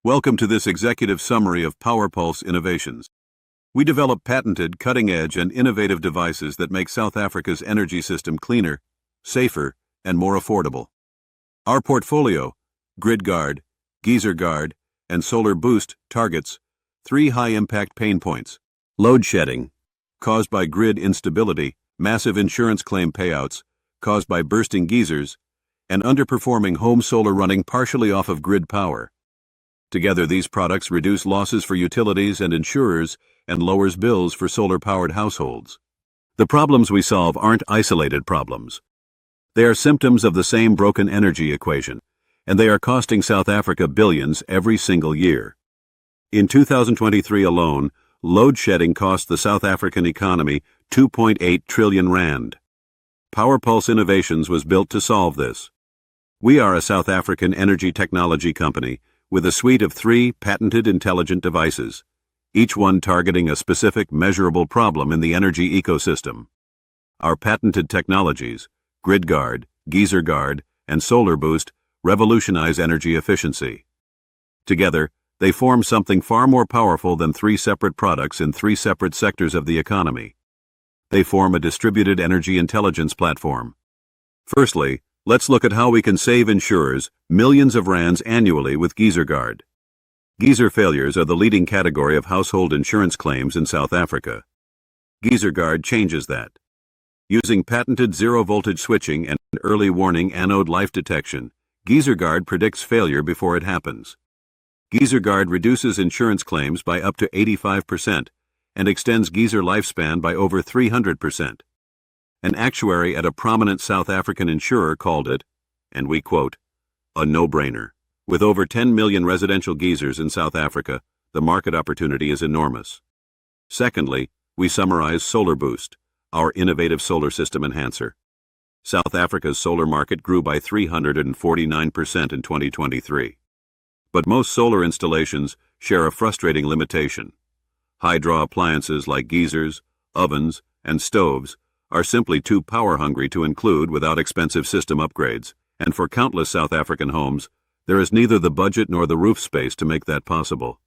Welcome to this executive summary of PowerPulse Innovations. We develop patented, cutting-edge, and innovative devices that make South Africa's energy system cleaner, safer, and more affordable. Our portfolio, GridGuard, GeyserGuard, and Solar Boost, targets 3 high-impact pain points: load shedding, caused by grid instability, massive insurance claim payouts, caused by bursting geysers, and underperforming home solar running partially off of grid power. Together, these products reduce losses for utilities and insurers and lowers bills for solar-powered households. The problems we solve aren't isolated problems. They are symptoms of the same broken energy equation, and they are costing South Africa billions every single year. In 2023 alone, load shedding cost the South African economy 2.8 trillion rand. PowerPulse Innovations was built to solve this. We are a South African energy technology company with a suite of 3 patented intelligent devices, each one targeting a specific measurable problem in the energy ecosystem. Our patented technologies, GridGuard, GeyserGuard, and Solar Boost, revolutionize energy efficiency. Together, they form something far more powerful than 3 separate products in 3 separate sectors of the economy. They form a distributed energy intelligence platform. Firstly, let's look at how we can save insurers millions of rands annually with GeyserGuard. Geyser failures are the leading category of household insurance claims in South Africa. GeyserGuard changes that. Using patented zero-voltage switching and early warning anode life detection, GeyserGuard predicts failure before it happens. GeyserGuard reduces insurance claims by up to 85% and extends geyser lifespan by over 300%. An actuary at a prominent South African insurer called it, and we quote, a no-brainer. With over 10 million residential geysers in South Africa, the market opportunity is enormous. Secondly, we summarize Solar Boost, our innovative solar system enhancer. South Africa's solar market grew by 349% in 2023. But most solar installations share a frustrating limitation. High-draw appliances like geysers, ovens, and stoves are simply too power-hungry to include without expensive system upgrades, and for countless South African homes, there is neither the budget nor the roof space to make that possible.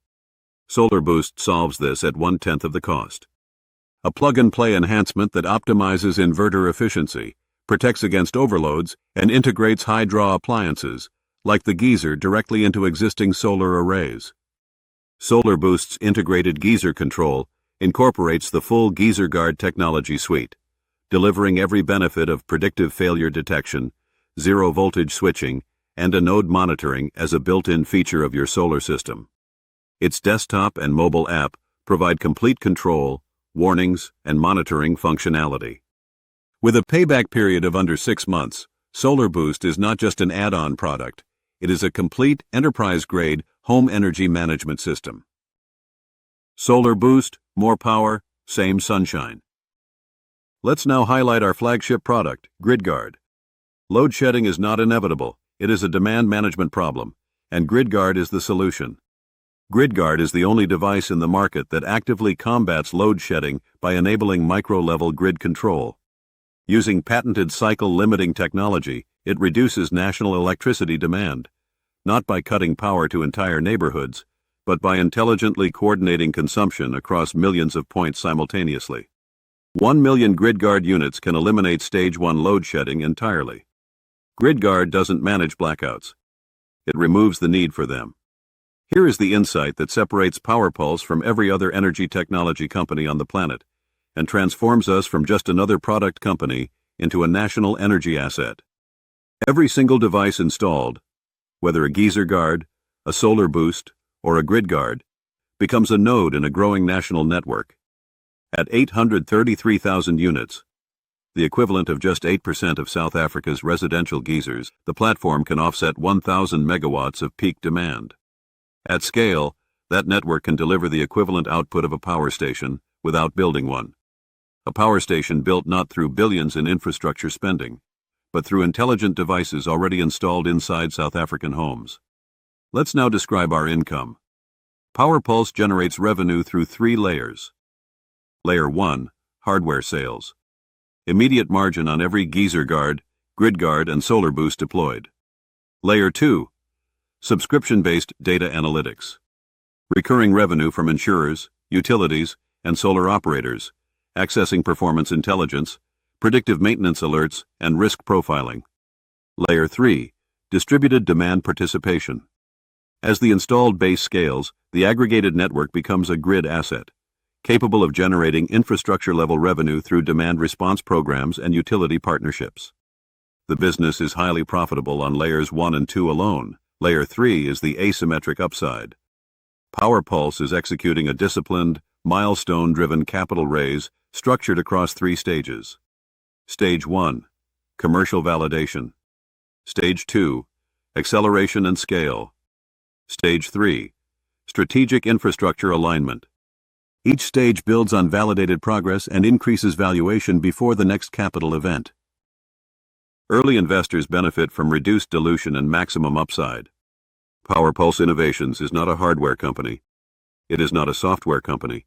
Solar Boost solves this at 1/10 of the cost. A plug-and-play enhancement that optimizes inverter efficiency, protects against overloads, and integrates high-draw appliances, like the geyser, directly into existing solar arrays. Solar Boost's integrated geyser control incorporates the full GeyserGuard technology suite, delivering every benefit of predictive failure detection, zero-voltage switching, and anode monitoring as a built-in feature of your solar system. Its desktop and mobile app provide complete control, warnings, and monitoring functionality. With a payback period of under 6 months, Solar Boost is not just an add-on product, it is a complete enterprise-grade home energy management system. Solar Boost, more power, same sunshine. Let's now highlight our flagship product, GridGuard. Load shedding is not inevitable, it is a demand management problem, and GridGuard is the solution. GridGuard is the only device in the market that actively combats load shedding by enabling micro-level grid control. Using patented cycle-limiting technology, it reduces national electricity demand, not by cutting power to entire neighborhoods, but by intelligently coordinating consumption across millions of points simultaneously. 1 million GridGuard units can eliminate Stage 1 load shedding entirely. GridGuard doesn't manage blackouts. It removes the need for them. Here is the insight that separates PowerPulse from every other energy technology company on the planet and transforms us from just another product company into a national energy asset. Every single device installed, whether a GeyserGuard, a Solar Boost, or a GridGuard, becomes a node in a growing national network. At 833,000 units, the equivalent of just 8% of South Africa's residential geysers, the platform can offset 1,000 megawatts of peak demand. At scale, that network can deliver the equivalent output of a power station without building one. A power station built not through billions in infrastructure spending, but through intelligent devices already installed inside South African homes. Let's now describe our income. PowerPulse generates revenue through 3 layers. Layer 1, hardware sales. Immediate margin on every GeyserGuard, GridGuard, and Solar Boost deployed. Layer 2, Subscription-based data analytics. Recurring revenue from insurers, utilities, and solar operators, accessing performance intelligence, predictive maintenance alerts, and risk profiling. Layer 3. Distributed demand participation. As the installed base scales, the aggregated network becomes a grid asset, capable of generating infrastructure-level revenue through demand response programs and utility partnerships. The business is highly profitable on layers 1 and 2 alone. Layer 3 is the asymmetric upside. PowerPulse is executing a disciplined, milestone-driven capital raise structured across 3 stages. Stage 1. Commercial validation. Stage 2. Acceleration and scale. Stage 3. Strategic infrastructure alignment. Each stage builds on validated progress and increases valuation before the next capital event. Early investors benefit from reduced dilution and maximum upside. PowerPulse Innovations is not a hardware company. It is not a software company.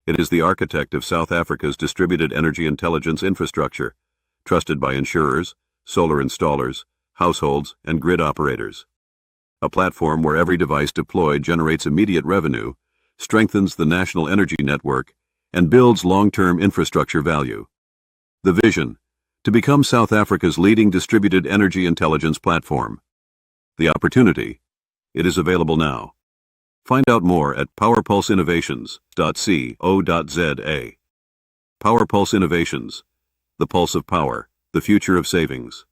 It is the architect of South Africa's distributed energy intelligence infrastructure, trusted by insurers, solar installers, households, and grid operators. A platform where every device deployed generates immediate revenue, strengthens the national energy network, and builds long-term infrastructure value. The vision: to become South Africa's leading distributed energy intelligence platform. The opportunity: it is available now. Find out more at powerpulseinnovations.co.za. PowerPulse Innovations, the pulse of power, the future of savings.